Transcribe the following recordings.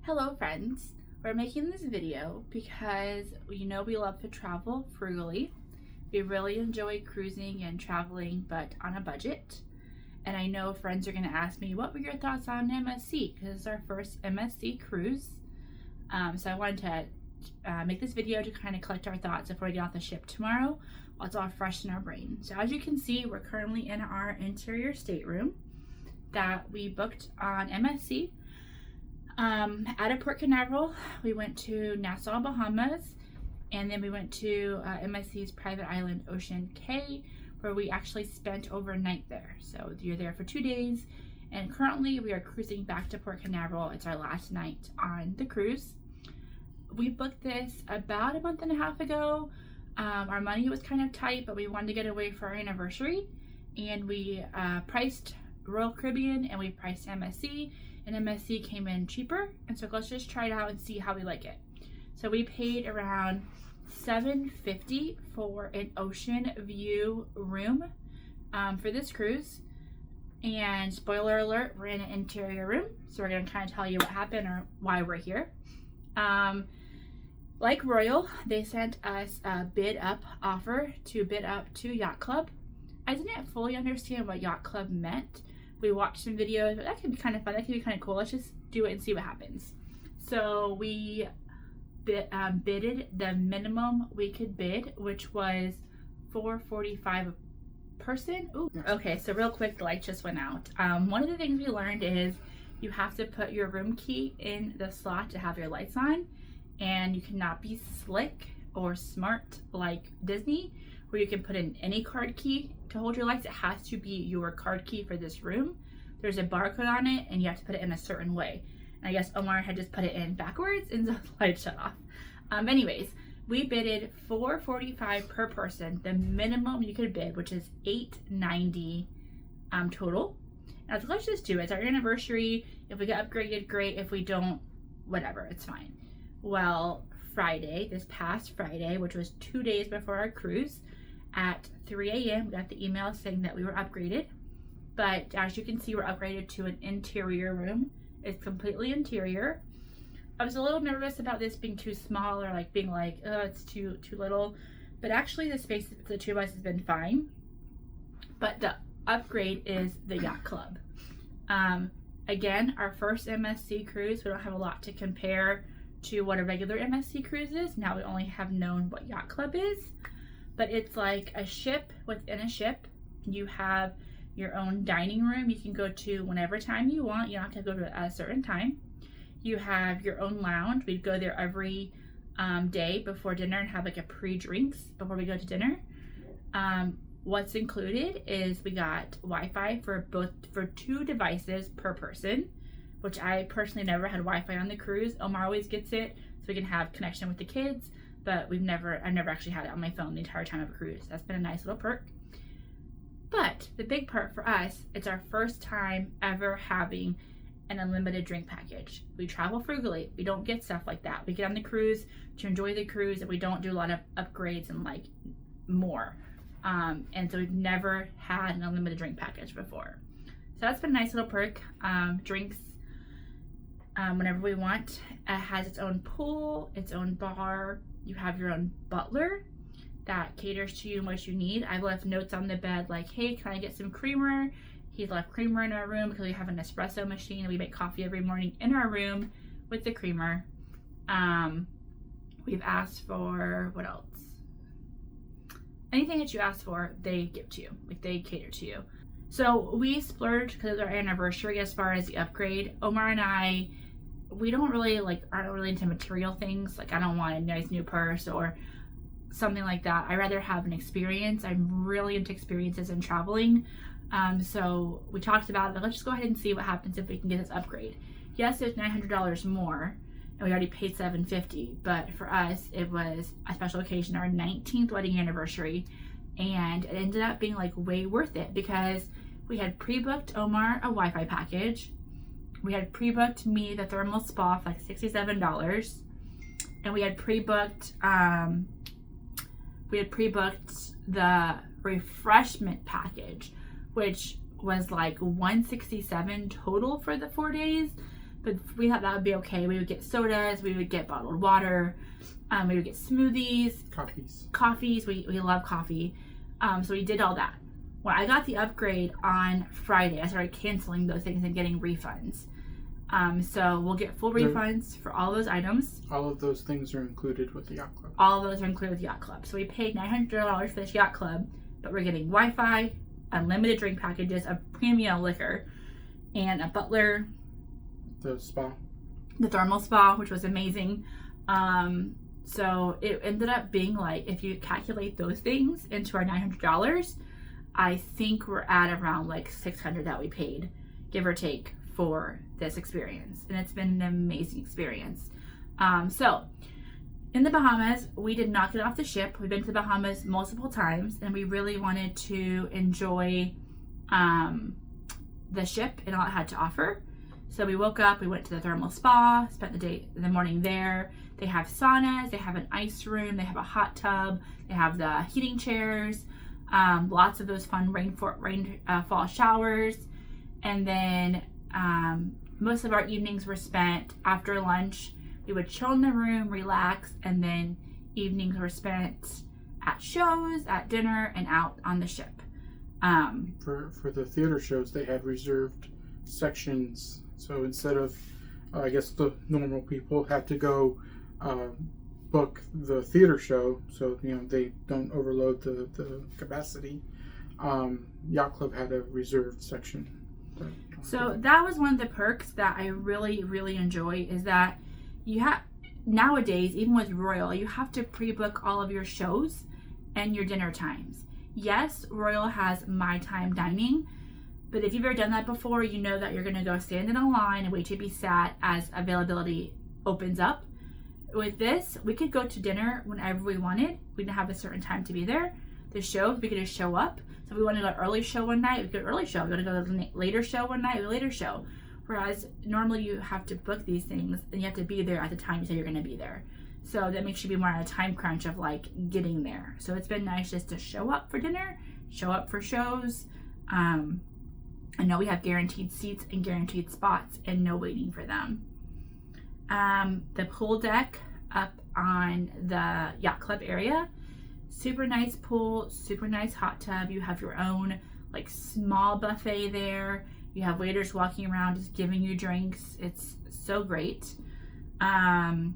Hello friends, we're making this video because we love to travel frugally. We really enjoy cruising and traveling, but on a budget. And I know friends are going to ask me, what were your thoughts on MSC? Because it's our first MSC cruise. So I wanted to make this video to kind of collect our thoughts before we get off the ship tomorrow, while it's all fresh in our brain. So as you can see, we're currently in our interior stateroom that we booked on MSC. Out of Port Canaveral, we went to Nassau, Bahamas, and then we went to MSC's private island, Ocean Cay, where we actually spent overnight there. So you're there for 2 days, and currently we are cruising back to Port Canaveral. It's our last night on the cruise. We booked this about a month and a half ago. Our money was kind of tight, but we wanted to get away for our anniversary, and we priced Royal Caribbean and we priced MSC. And MSC came in cheaper, and so let's just try it out and see how we like it. So we paid around $750 for an ocean view room for this cruise. And spoiler alert, we're in an interior room, so we're going to kind of tell you what happened or why we're here. Like Royal, they sent us a bid up offer to bid up to Yacht Club. I didn't fully understand what Yacht Club meant. We watched some videos, but that could be kind of fun. That could be kind of cool. Let's just do it and see what happens. So we bidded the minimum we could bid, which was $445 a person. Ooh. Okay, so real quick, the light just went out. One of the things we learned is you have to put your room key in the slot to have your lights on, and you cannot be slick or smart like Disney, where you can put in any card key to hold your lights. It has to be your card key for this room. There's a barcode on it, and you have to put it in a certain way. And I guess Omar had just put it in backwards, and so the light shut off. Anyways, we bidded $445 per person, the minimum you could bid, which is $890 total. Now, so let's just do it. It's our anniversary. If we get upgraded, great. If we don't, whatever, it's fine. Well, this past Friday, which was 2 days before our cruise, at 3 a.m. we got the email saying that we were upgraded. But as you can see, we're upgraded to an interior room. It's completely interior. I was a little nervous about this being too small, or like being like, oh, it's too little. But actually the space for the two of us has been fine. But the upgrade is the Yacht Club. Again, our first MSC cruise, we don't have a lot to compare to what a regular MSC cruise is. Now we only have known what Yacht Club is, but it's like a ship within a ship. You have your own dining room you can go to whenever time you want. You don't have to go to a certain time. You have your own lounge. We'd go there every day before dinner and have like a pre-drinks before we go to dinner. What's included is we got Wi-Fi for 2 devices per person, which I personally never had Wi-Fi on the cruise. Omar always gets it so we can have connection with the kids, but I've never actually had it on my phone the entire time of a cruise. That's been a nice little perk. But the big part for us, it's our first time ever having an unlimited drink package. We travel frugally. We don't get stuff like that. We get on the cruise to enjoy the cruise, and we don't do a lot of upgrades and like more. And so we've never had an unlimited drink package before. So that's been a nice little perk. Drinks whenever we want. It has its own pool, its own bar. You have your own butler that caters to you and what you need. I've left notes on the bed like, hey, can I get some creamer? He's left creamer in our room because we have an espresso machine and we make coffee every morning in our room with the creamer. We've asked for, what else? Anything that you ask for, they give to you. Like, they cater to you. So we splurged because it's our anniversary as far as the upgrade. Omar and I, we aren't really into material things. Like, I don't want a nice new purse or something like that. I rather have an experience. I'm really into experiences and traveling. So we talked about it, but let's just go ahead and see what happens if we can get this upgrade. Yes, it's $900 more, and we already paid $750, but for us, it was a special occasion, our 19th wedding anniversary, and it ended up being like way worth it because we had pre-booked Omar a Wi-Fi package. We had pre-booked me the thermal spa for like $67, and we had pre-booked the refreshment package, which was like $167 total for the 4 days. but we thought that would be okay. We would get sodas, we would get bottled water, we would get smoothies, coffees. We love coffee. So we did all that. When I got the upgrade on Friday, I started canceling those things and getting refunds. So we'll get full refunds for all those items. All of those things are included with the Yacht Club. All of those are included with Yacht Club. So we paid $900 for this Yacht Club, but we're getting Wi-Fi, unlimited drink packages, a premium liquor, and a butler. The spa. The thermal spa, which was amazing. So it ended up being like, if you calculate those things into our $900, I think we're at around like $600 that we paid, give or take, for this experience. And it's been an amazing experience. So in the Bahamas, we did not get off the ship. We've been to the Bahamas multiple times, and we really wanted to enjoy the ship and all it had to offer. So we woke up, we went to the thermal spa, spent the morning there. They have saunas, they have an ice room, they have a hot tub, they have the heating chairs, lots of those fun fall showers. And then most of our evenings were spent after lunch. We would chill in the room, relax, and then evenings were spent at shows, at dinner, and out on the ship. For the theater shows, they had reserved sections. So instead of, I guess the normal people had to go book the theater show, so they don't overload the capacity. Yacht Club had a reserved section. So that was one of the perks that I really, really enjoy, is that you have nowadays, even with Royal, you have to pre-book all of your shows and your dinner times. Yes, Royal has my time dining, but if you've ever done that before, you know that you're going to go stand in a line and wait to be sat as availability opens up. With this, we could go to dinner whenever we wanted. We didn't have a certain time to be there. The show, we could just show up. So if we wanted to go early show one night, we could early show. If we want to go to the later show one night, we later show. Whereas normally you have to book these things and you have to be there at the time you say you're going to be there. So that makes you be more on a time crunch of like getting there. So it's been nice just to show up for dinner, show up for shows. I know we have guaranteed seats and guaranteed spots and no waiting for them. The pool deck up on the Yacht Club area, super nice pool, super nice hot tub. You have your own like small buffet there. You have waiters walking around just giving you drinks. It's so great. I'm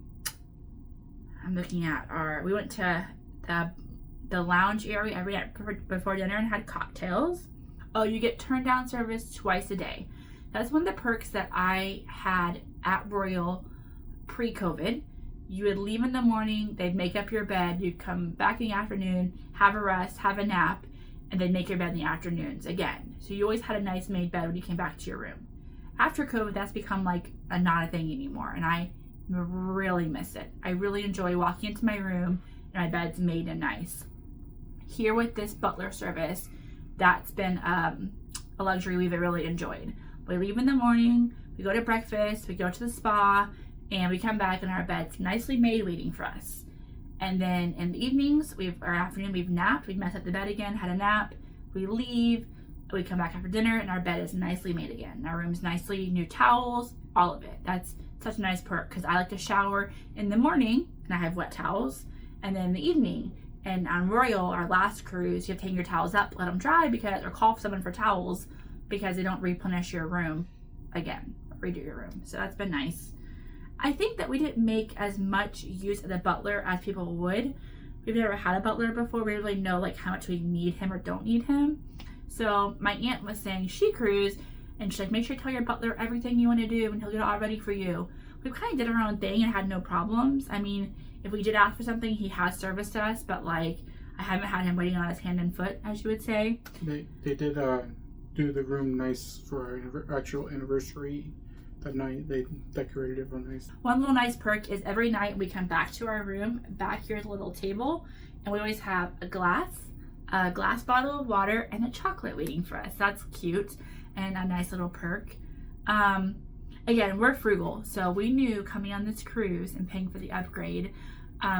looking at we went to the lounge area every night before dinner and had cocktails. Oh, you get turn down service twice a day. That's one of the perks that I had at Royal pre-COVID. You would leave in the morning, they'd make up your bed, you'd come back in the afternoon, have a rest, have a nap, and they'd make your bed in the afternoons again. So you always had a nice made bed when you came back to your room. After COVID, that's become like not a thing anymore, and I really miss it. I really enjoy walking into my room and my bed's made and nice. Here with this butler service, that's been a luxury we've really enjoyed. We leave in the morning, we go to breakfast, we go to the spa, and we come back and our bed's nicely made waiting for us. And then in the evenings, afternoon, we've napped, we've messed up the bed again, had a nap, we leave, we come back after dinner, and our bed is nicely made again. Our room's nicely, new towels, all of it. That's such a nice perk, because I like to shower in the morning, and I have wet towels, and then in the evening. And on Royal, our last cruise, you have to hang your towels up, let them dry, or call someone for towels, because they don't replenish your room again, redo your room. So that's been nice. I think that we didn't make as much use of the butler as people would. We've never had a butler before. We really know like how much we need him or don't need him. So my aunt was saying she cruised, and she's like, make sure you tell your butler everything you want to do, and he'll get it all ready for you. We kind of did our own thing and had no problems. I mean, if we did ask for something, he has serviced us, but like I haven't had him waiting on his hand and foot, as you would say. They did do the room nice for our actual anniversary that night. They decorated it real nice. One little nice perk is every night we come back to our room, back here's a little table, and we always have a glass bottle of water, and a chocolate waiting for us. That's cute and a nice little perk. Again, we're frugal, so we knew coming on this cruise and paying for the upgrade,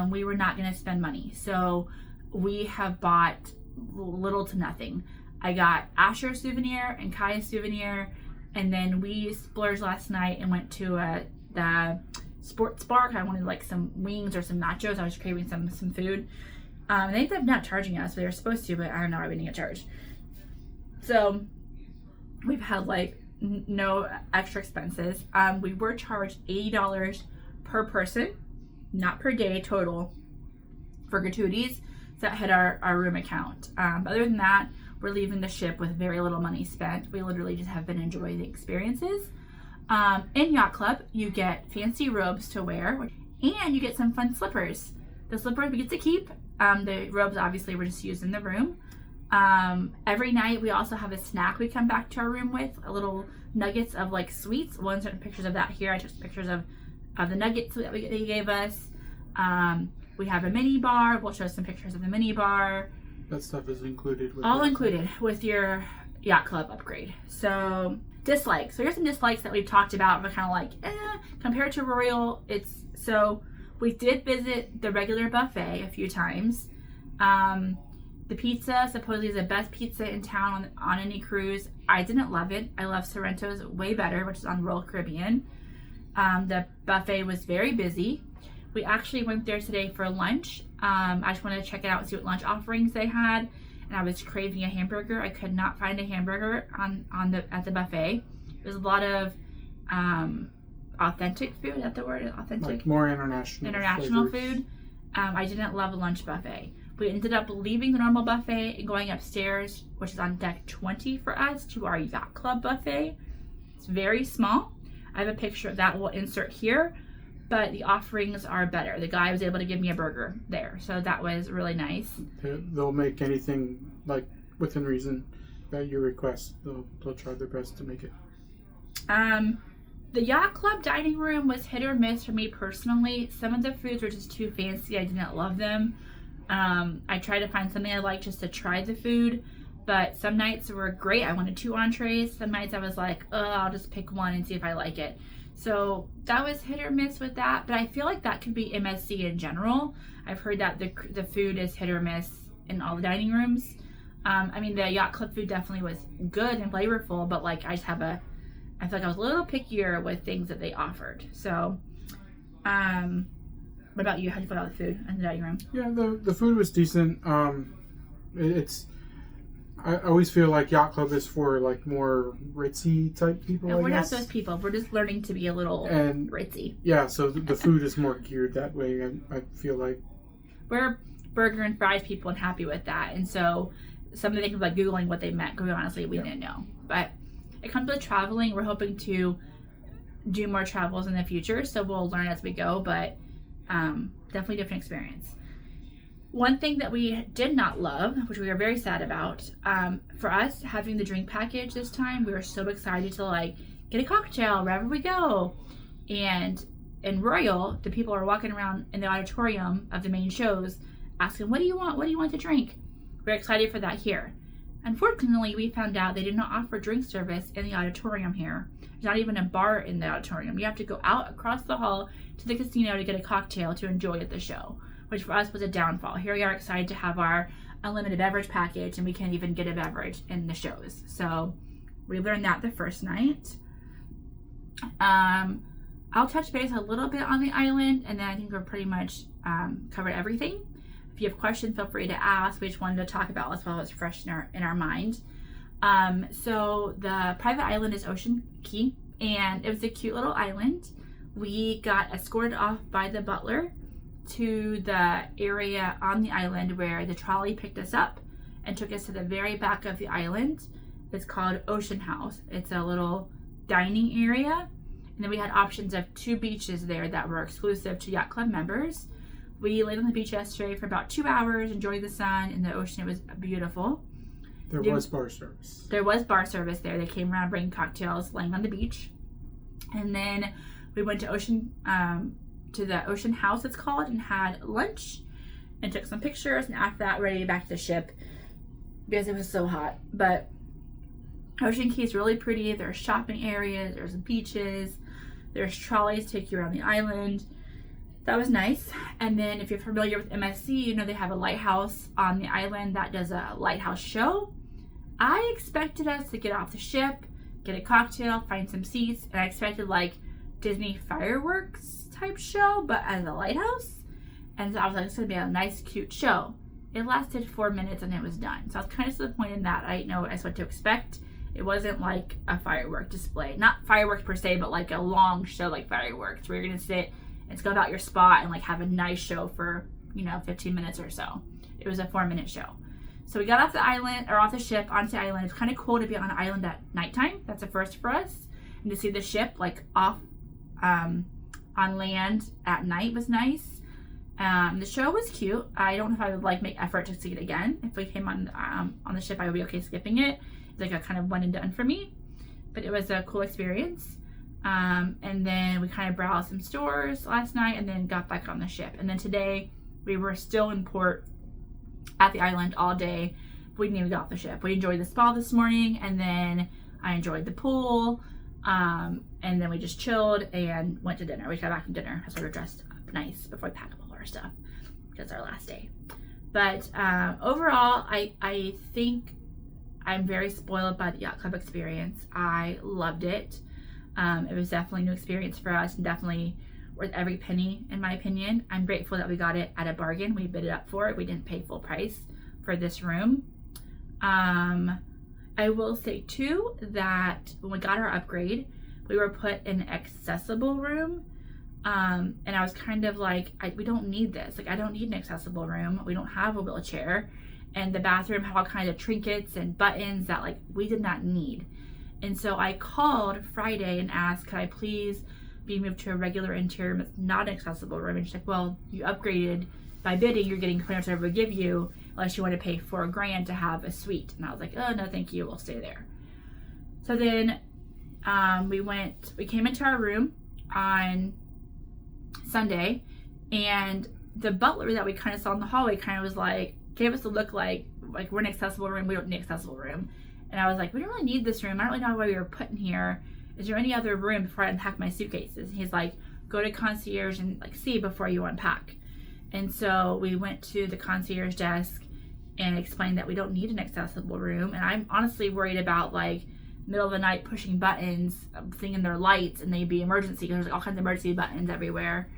we were not going to spend money. So we have bought little to nothing. I got Asher souvenir and Kaya souvenir. And then we splurged last night and went to the sports bar. I wanted like some wings or some nachos. I was craving some food. They ended up not charging us. They were supposed to, but I don't know. I didn't get charged. So we've had like no extra expenses. We were charged $80 per person, not per day total, for gratuities. So that hit our room account. Other than that, we're leaving the ship with very little money spent. We literally just have been enjoying the experiences. In Yacht Club, you get fancy robes to wear, and you get some fun slippers. The slippers we get to keep. The robes, obviously, we're just used in the room. Every night, we also have a snack we come back to our room with, a little nuggets of like sweets. One certain pictures of that here. I took pictures of the nuggets that they gave us. We have a mini bar. We'll show some pictures of the mini bar. That stuff is included. All included with your Yacht Club upgrade. So dislikes. So here's some dislikes that we've talked about. We're kind of like, compared to Royal, so we did visit the regular buffet a few times. The pizza supposedly is the best pizza in town on any cruise. I didn't love it. I love Sorrento's way better, which is on Royal Caribbean. The buffet was very busy. We actually went there today for lunch. I just wanted to check it out and see what lunch offerings they had. And I was craving a hamburger. I could not find a hamburger at the buffet. There's a lot of authentic food. Is that the word? Authentic? Like more international food. I didn't love a lunch buffet. We ended up leaving the normal buffet and going upstairs, which is on deck 20 for us, to our Yacht Club buffet. It's very small. I have a picture of that we'll insert here. But the offerings are better. The guy was able to give me a burger there, so that was really nice. They'll make anything like within reason that you request. They'll try their best to make it. The Yacht Club dining room was hit or miss for me personally. Some of the foods were just too fancy. I didn't love them. I tried to find something I liked just to try the food, but some nights were great. I wanted 2 entrees. Some nights I was like, I'll just pick one and see if I like it. So that was hit or miss with that, but I feel like that could be MSC in general. I've heard that the food is hit or miss in all the dining rooms. I mean, the Yacht Club food definitely was good and flavorful, but like I feel like I was a little pickier with things that they offered. So, what about you? How did you feel about the food in the dining room? Yeah, the food was decent. I always feel like Yacht Club is for like more ritzy type people. No, we're not those people. We're just learning to be a little ritzy. Yeah, so the food is more geared that way. I feel like we're burger and fries people and happy with that. And so some of the things like Googling what they meant, because honestly, we didn't know. But it comes with traveling. We're hoping to do more travels in the future, so we'll learn as we go. But definitely different experience. One thing that we did not love, which we were very sad about, for us having the drink package this time, we were so excited to like get a cocktail wherever we go. And in Royal, the people are walking around in the auditorium of the main shows asking, what do you want? What do you want to drink? We're excited for that here. Unfortunately, we found out they did not offer drink service in the auditorium here. There's not even a bar in the auditorium. You have to go out across the hall to the casino to get a cocktail to enjoy at the show, which for us was a downfall. Here we are excited to have our unlimited beverage package, and we can't even get a beverage in the shows. So we learned that the first night. I'll touch base a little bit on the island, and then I think we're pretty much covered everything. If you have questions, feel free to ask. We just wanted to talk about as well as fresh in our mind. So the private island is Ocean Key, and it was a cute little island. We got escorted off by the butler to the area on the island where the trolley picked us up and took us to the very back of the island. It's called Ocean House. It's a little dining area, and then we had options of 2 beaches there that were exclusive to Yacht Club members. We laid on the beach yesterday for about 2 hours, enjoyed the sun and the ocean. It was beautiful. There was bar service. There was bar service there. They came around bringing cocktails, laying on the beach. And then we went to the Ocean House, it's called, and had lunch and took some pictures. And after that, ready back to the ship because it was so hot. But Ocean Key is really pretty. There's shopping areas, there's beaches, there's trolleys to take you around the island. That was nice. And then if you're familiar with MSC, you know they have a lighthouse on the island that does a lighthouse show. I expected us to get off the ship, get a cocktail, find some seats, and I expected like Disney fireworks type show, but as a lighthouse. And so I was like, it's gonna be a nice, cute show. It lasted 4 minutes and it was done. So I was kind of disappointed that I didn't know what to expect. It wasn't like a firework display. Not fireworks per se, but like a long show like fireworks where you're gonna sit and scope out your spot and like have a nice show for, 15 minutes or so. It was a 4-minute show. So we got off the island, or off the ship onto the island. It's kind of cool to be on an island at nighttime. That's a first for us. And to see the ship like off on land at night was nice. The show was cute. I don't know if I would like make effort to see it again. If we came on the ship, I would be okay skipping it. It's like a kind of one and done for me. But it was a cool experience. And then we kind of browsed some stores last night and then got back on the ship. And then today we were still in port at the island all day. We didn't even get off the ship. We enjoyed the spa this morning, and then I enjoyed the pool. And then we just chilled and went to dinner. We got back from dinner. That's why we were dressed up nice before we pack up all our stuff because it's our last day. But overall, I think I'm very spoiled by the Yacht Club experience. I loved it. It was definitely a new experience for us and definitely worth every penny, in my opinion. I'm grateful that we got it at a bargain. We bid it up for it. We didn't pay full price for this room. I will say too that when we got our upgrade, we were put in an accessible room. And I was kind of like, we don't need this. Like, I don't need an accessible room. We don't have a wheelchair. And the bathroom had all kinds of trinkets and buttons that like we did not need. And so I called Friday and asked, could I please be moved to a regular interior room? It's not an accessible room. And she's like, well, you upgraded by bidding, you're getting clearance whatever we give you, unless you want to pay $4,000 to have a suite. And I was like, oh no, thank you, we'll stay there. So then we came into our room on Sunday, and the butler that we kind of saw in the hallway kind of was like, gave us a look like we're in an accessible room, we don't need an accessible room. And I was like, we don't really need this room. I don't really know why we were put in here. Is there any other room before I unpack my suitcases? And he's like, go to concierge and like see before you unpack. And so we went to the concierge desk and explained that we don't need an accessible room. And I'm honestly worried about like middle of the night pushing buttons, thinking they're lights and they'd be emergency, because there's like all kinds of emergency buttons everywhere.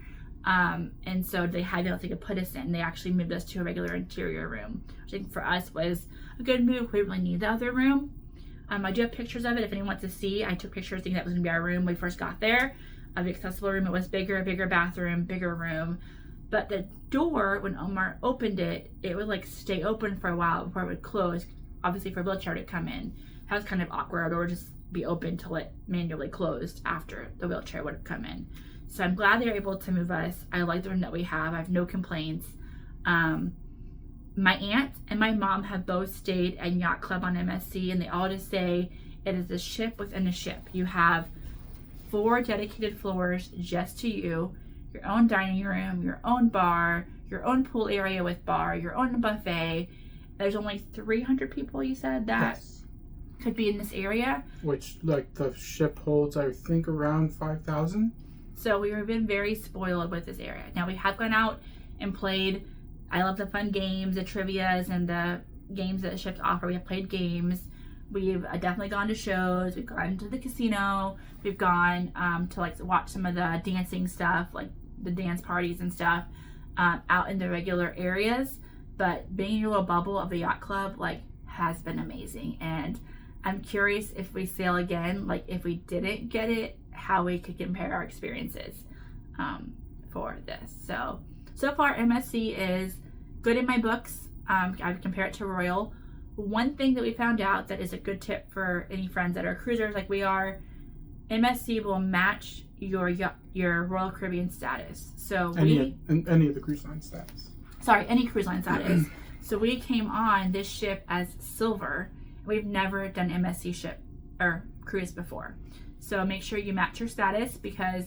And so they had nothing to put us in. They actually moved us to a regular interior room, which I think for us was a good move. We didn't really need the other room. I do have pictures of it if anyone wants to see. I took pictures thinking that was going to be our room when we first got there. The accessible room, it was bigger bathroom, bigger room. But the door, when Omar opened it, it would like stay open for a while before it would close, obviously for a wheelchair to come in. That was kind of awkward. Or just be open till it manually closed after the wheelchair would have come in. So I'm glad they were able to move us. I like the room that we have. I have no complaints. My aunt and my mom have both stayed at Yacht Club on MSC, and they all just say it is a ship within a ship. You have 4 dedicated floors just to you, your own dining room, your own bar, your own pool area with bar, your own buffet. There's only 300 people, you said, that could be in this area. Which, like, the ship holds, I think, around 5,000. So we've been very spoiled with this area. Now, we have gone out and played. I love the fun games, the trivias, and the games that the ships offer. We have played games. We've definitely gone to shows. We've gone to the casino. We've gone to like watch some of the dancing stuff, like the dance parties and stuff, out in the regular areas. But being in your little bubble of the Yacht Club like has been amazing. And I'm curious if we sail again, like if we didn't get it, how we could compare our experiences for this. So far, MSC is good in my books. I would compare it to Royal. One thing that we found out that is a good tip for any friends that are cruisers like we are, MSC will match your Royal Caribbean status. So any of the cruise line status. Sorry, any cruise line status. So we came on this ship as silver. We've never done MSC ship or cruise before. So make sure you match your status, because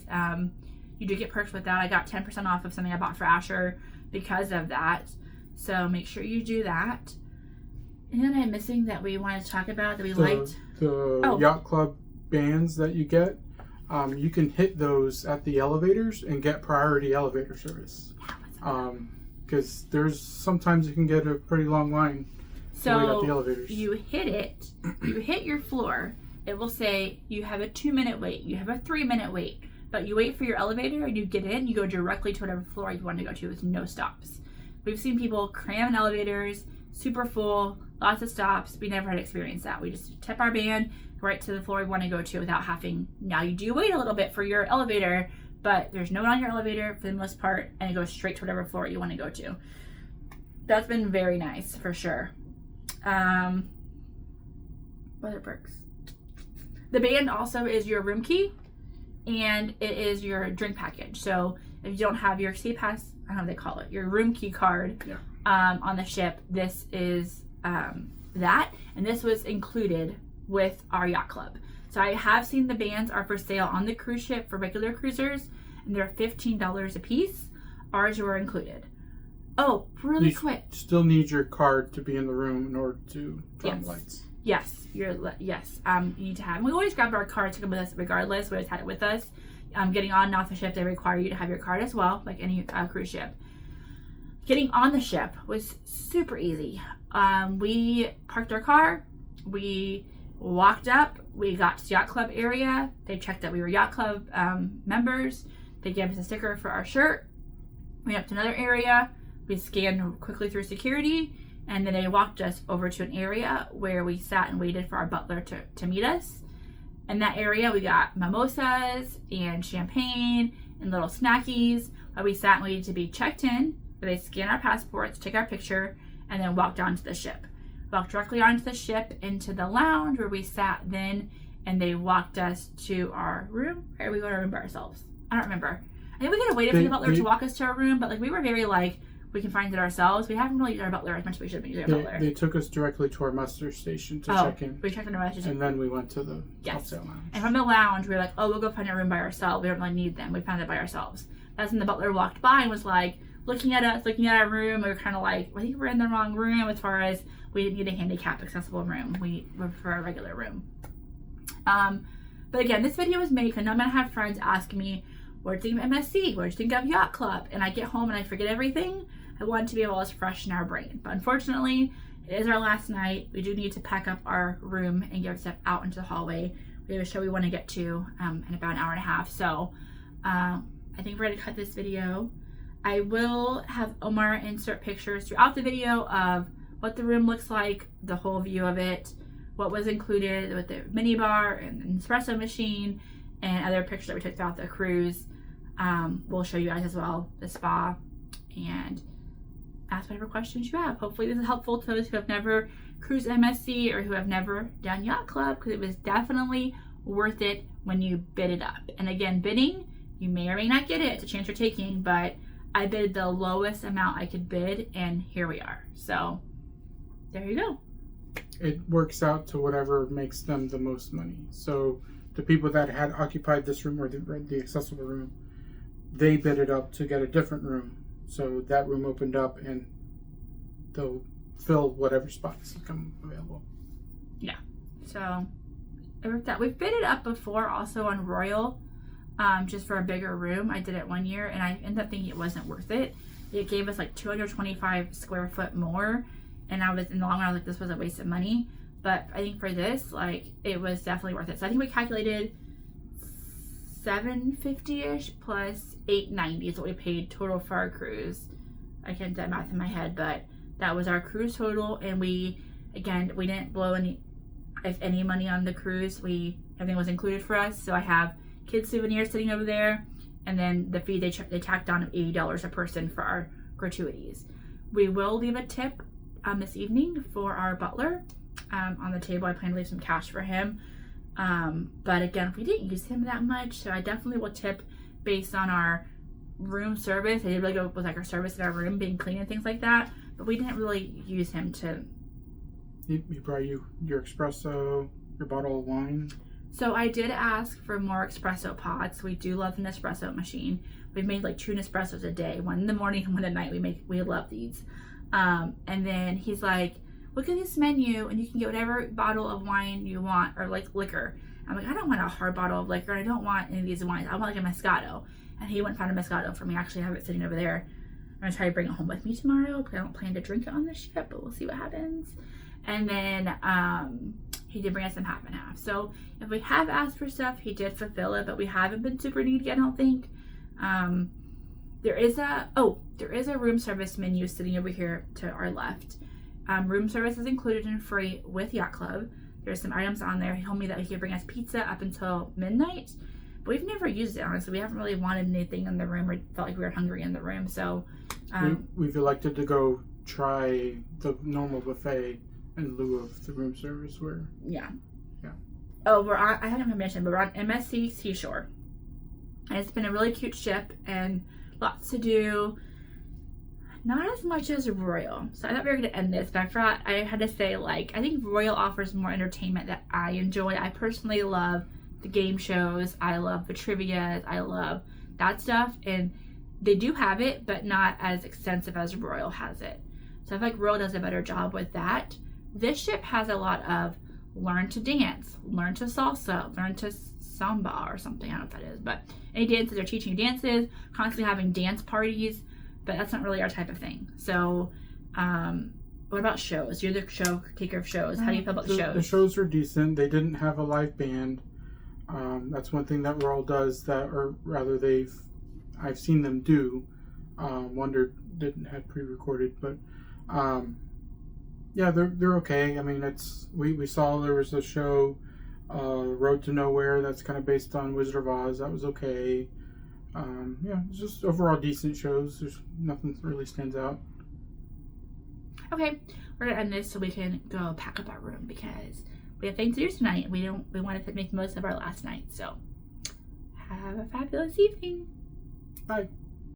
you do get perks with that. I got 10% off of something I bought for Asher because of that. So make sure you do that. And then I'm missing that we wanted to talk about that we liked. The Yacht Club bands that you get, you can hit those at the elevators and get priority elevator service. Because there's sometimes you can get a pretty long line to wait at the elevators. You hit it, you hit your floor, it will say you have a 2-minute wait, you have a 3-minute wait, but you wait for your elevator and you get in, you go directly to whatever floor you want to go to with no stops. We've seen people cram in elevators, super full, lots of stops. We never had experienced that. We just tip our band right to the floor we want to go to without having, now you do wait a little bit for your elevator, but there's no one on your elevator for the most part, and it goes straight to whatever floor you want to go to. That's been very nice for sure. What other perks? The band also is your room key, and it is your drink package. So if you don't have your sea pass, I don't know what they call it, your room key card on the ship, this is that, and this was included with our yacht club. So I have seen the bands are for sale on the cruise ship for regular cruisers, and they're $15 a piece. Ours were included. Oh, really quick. Still need your card to be in the room in order to turn lights. Yes, you need to have. And we always grab our cards to come with us regardless. We always had it with us. Getting on and off the ship, they require you to have your card as well, like any cruise ship. Getting on the ship was super easy. We parked our car. We walked up. We got to the yacht club area. They checked that we were yacht club members. They gave us a sticker for our shirt. We went up to another area. We scanned quickly through security, and then they walked us over to an area where we sat and waited for our butler to meet us. In that area, we got mimosas and champagne and little snackies while we sat and waited to be checked in, where they scanned our passports, took our picture, and then walked onto the ship. Walked directly onto the ship into the lounge where we sat then, and they walked us to our room. Or we go to our room by ourselves? I don't remember. I think we could have waited for the butler to walk us to our room, but we were very we can find it ourselves. We haven't really used our butler as much as we should have been using our butler. They took us directly to our muster station to check in. We checked in our muster station. And then we went to the cocktail lounge. And from the lounge, we were like, we'll go find our room by ourselves. We don't really need them. We found it by ourselves. That's when the butler walked by and was looking at us, looking at our room. We were kind of I think we're in the wrong room as far as we didn't need a handicap accessible room. We prefer a regular room. But again, this video was made because I'm going to have friends ask me, what do you think of MSC? What do you think of Yacht Club? And I get home and I forget everything. I want to be able to fresh in our brain. But unfortunately, it is our last night. We do need to pack up our room and get stuff out into the hallway. We have a show we want to get to in about an hour and a half. So I think we're going to cut this video. I will have Omar insert pictures throughout the video of what the room looks like, the whole view of it, what was included with the minibar and the espresso machine, and other pictures that we took throughout the cruise. We'll show you guys as well the spa, and ask whatever questions you have. Hopefully this is helpful to those who have never cruised MSC or who have never done Yacht Club, because it was definitely worth it when you bid it up. And again, bidding, you may or may not get it. It's a chance you're taking, but I bid the lowest amount I could bid, and here we are. So there you go. It works out to whatever makes them the most money. So the people that had occupied this room or the accessible room, they bid it up to get a different room. So that room opened up, and they'll fill whatever spots become available. Yeah. So it worked out. We've bid it up before also on Royal, just for a bigger room. I did it one year, and I ended up thinking it wasn't worth it. It gave us 225 square foot more, and I was, in the long run, I was like, this was a waste of money. But I think for this, it was definitely worth it. So I think we calculated $750-ish plus $890 is what we paid total for our cruise. I can't do that math in my head, but that was our cruise total. And we didn't blow any money on the cruise. Everything was included for us. So I have kids souvenirs sitting over there, and then the fee they tacked on of $80 a person for our gratuities. We will leave a tip this evening for our butler on the table. I plan to leave some cash for him. But again, we didn't use him that much, so I definitely will tip based on our room service. I did really go with our service in our room being clean and things like that, but we didn't really use him to. He brought you your espresso, your bottle of wine. So I did ask for more espresso pods. We do love an espresso machine. We've made 2 Nespressos a day, one in the morning and one at night. We love these. And then he's like, look at this menu and you can get whatever bottle of wine you want, or liquor. I'm like, I don't want a hard bottle of liquor. I don't want any of these wines. I want a Moscato. And he went and found a Moscato for me. I actually have it sitting over there. I'm going to try to bring it home with me tomorrow because I don't plan to drink it on the ship, but we'll see what happens. And then he did bring us some half and half. So if we have asked for stuff, he did fulfill it, but we haven't been super needy, I don't think. There is a room service menu sitting over here to our left. Room service is included and free with Yacht Club. There's some items on there. He told me that he could bring us pizza up until midnight, but we've never used it, honestly. We haven't really wanted anything in the room or felt like we were hungry in the room. So we've elected to go try the normal buffet in lieu of the room service. Yeah. Oh, I hadn't mentioned, but we're on MSC Seashore. And it's been a really cute ship and lots to do. Not as much as Royal. So I thought we were going to end this, but I forgot I had to say, I think Royal offers more entertainment that I enjoy. I personally love the game shows. I love the trivia. I love that stuff. And they do have it, but not as extensive as Royal has it. So I feel like Royal does a better job with that. This ship has a lot of learn to dance, learn to salsa, learn to samba or something. I don't know what that is. But any dances, they're teaching you dances, constantly having dance parties. But that's not really our type of thing. So, what about shows? You're the show taker of shows. How do you feel about the shows? The shows are decent. They didn't have a live band. That's one thing that Royal does or rather I've seen them do. Wonder didn't have pre-recorded, but yeah, they're okay. I mean, we saw there was a show, Road to Nowhere, that's kind of based on Wizard of Oz. That was okay. Yeah, it's just overall decent shows. There's nothing that really stands out. Okay, we're gonna end this so we can go pack up our room because we have things to do tonight. We want to make the most of our last night. So have a fabulous evening. Bye.